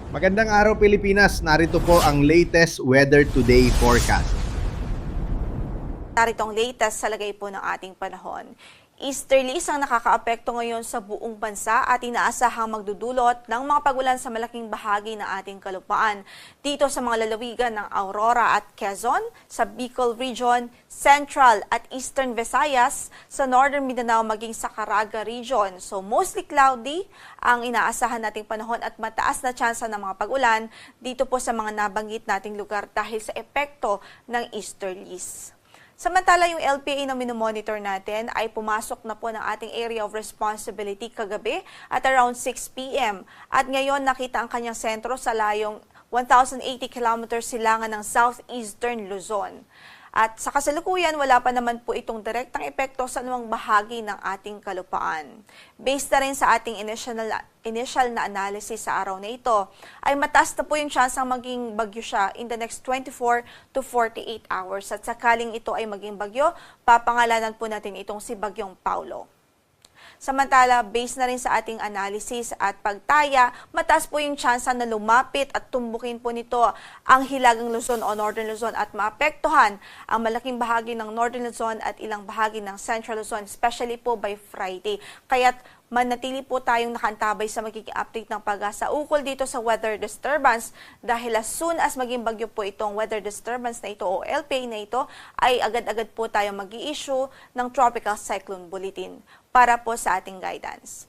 Magandang araw Pilipinas, narito po ang latest Weather Today forecast. Narito ang latest sa lagay po ng ating panahon. Easterlies ang nakakaapekto ngayon sa buong bansa at inaasahang magdudulot ng mga pagulan sa malaking bahagi ng ating kalupaan. Dito sa mga lalawigan ng Aurora at Quezon, sa Bicol Region, Central at Eastern Visayas, sa Northern Mindanao maging sa Caraga Region. So mostly cloudy ang inaasahan nating panahon at mataas na tsansa ng mga pagulan dito po sa mga nabanggit nating lugar dahil sa epekto ng easterlies. Samantala, yung LPA na minomonitor natin ay pumasok na po ng ating area of responsibility kagabi at around 6 p.m. At ngayon nakita ang kanyang sentro sa layong 1,080 kilometers silangan ng southeastern Luzon. At sa kasalukuyan, wala pa naman po itong direktang epekto sa anumang bahagi ng ating kalupaan. Based na rin sa ating initial na analysis sa araw na ito, ay mataas na po yung tsansang maging bagyo siya in the next 24 to 48 hours. At sakaling ito ay maging bagyo, papangalanan po natin itong si Bagyong Paulo. Samantala, based na rin sa ating analysis at pagtaya, mataas po yung tsansa na lumapit at tumbukin po nito ang Hilagang Luzon o Northern Luzon at maapektuhan ang malaking bahagi ng Northern Luzon at ilang bahagi ng Central Luzon, especially po by Friday. Kaya't manatili po tayong nakantabay sa magiging update ng Pag-asa ukol dito sa weather disturbance dahil as soon as maging bagyo po itong weather disturbance na ito o LPA na ito, ay agad-agad po tayong mag-i-issue ng Tropical Cyclone Bulletin para po sa ating guidance.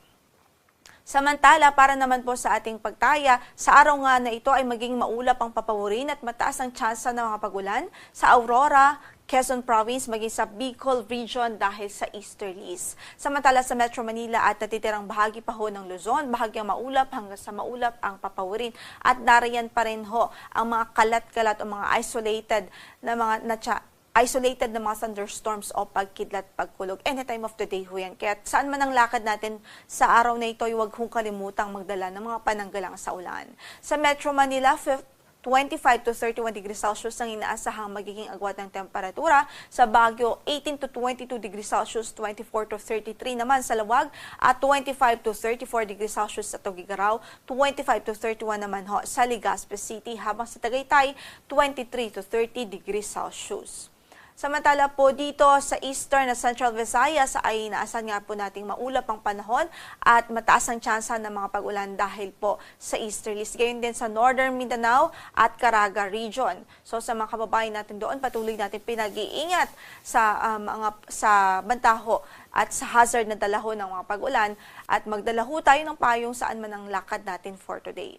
Samantala, para naman po sa ating pagtaya, sa araw nga na ito ay maging maulap ang papawirin at mataas ang tsansa ng mga pagulan sa Aurora, Quezon Province, maging sa Bicol Region dahil sa easterlies. Samantala sa Metro Manila at natitirang bahagi pa ho ng Luzon, bahagyang maulap hanggang sa maulap ang papawirin. At nariyan pa rin ho ang mga kalat-kalat o mga isolated na mga thunderstorms o pagkidlat, pagkulog. Anytime of the day ho yan. Kaya saan man ang lakad natin sa araw na ito, huwag kong kalimutang magdala ng mga pananggalang sa ulan. Sa Metro Manila, 25 to 31 degrees Celsius ang inaasahang magiging agwat ng temperatura. Sa Baguio, 18 to 22 degrees Celsius, 24 to 33 naman sa Lawag, at 25 to 34 degrees Celsius sa Tugigaraw, 25 to 31 naman ho sa Legazpi City, habang sa Tagaytay, 23 to 30 degrees Celsius. Samantala po dito sa Eastern at Central Visayas ay inaasahan nga po nating maulap ang panahon at mataas ang tsansa ng mga pag-ulan dahil po sa easterlies. Gayon din sa Northern Mindanao at Caraga Region. So sa mga kababayan natin doon, patuloy natin pinag-iingat sa bantaho at sa hazard na dalaho ng mga pag-ulan at magdalaho tayo ng payong saan man ang lakad natin for today.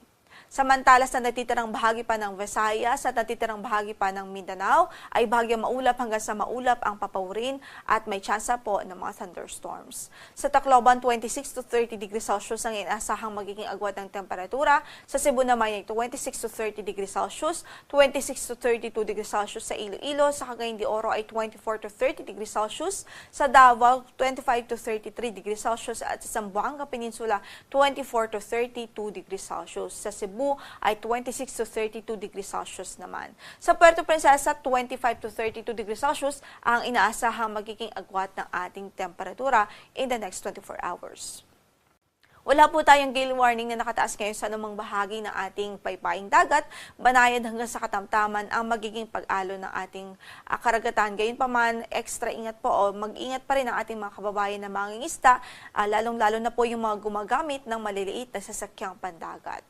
Samantala sa natitirang bahagi pa ng Visayas at natitirang bahagi pa ng Mindanao ay bahagyang maulap hanggang sa maulap ang papawirin at may tsansa po ng mga thunderstorms. Sa Tacloban, 26 to 30 degrees Celsius ang inaasahang magiging agwat ng temperatura. Sa Cebu naman ay 26 to 30 degrees Celsius, 26 to 32 degrees Celsius sa Iloilo, sa Cagayan de Oro ay 24 to 30 degrees Celsius, sa Davao 25 to 33 degrees Celsius at sa Zamboanga Peninsula 24 to 32 degrees Celsius. Sa Cebu ay 26 to 32 degrees Celsius naman. Sa Puerto Princesa, 25 to 32 degrees Celsius ang inaasahang magiging agwat ng ating temperatura in the next 24 hours. Wala po tayong gale warning na nakataas ngayon sa anumang bahagi ng ating paypaying dagat, banayad hanggang sa katamtaman ang magiging pag-alo ng ating karagatan. Gayunpaman, extra ingat po o mag-ingat pa rin ang ating mga kababayan na mangingisda, lalong-lalo na po yung mga gumagamit ng maliliit na sasakyang pandagat.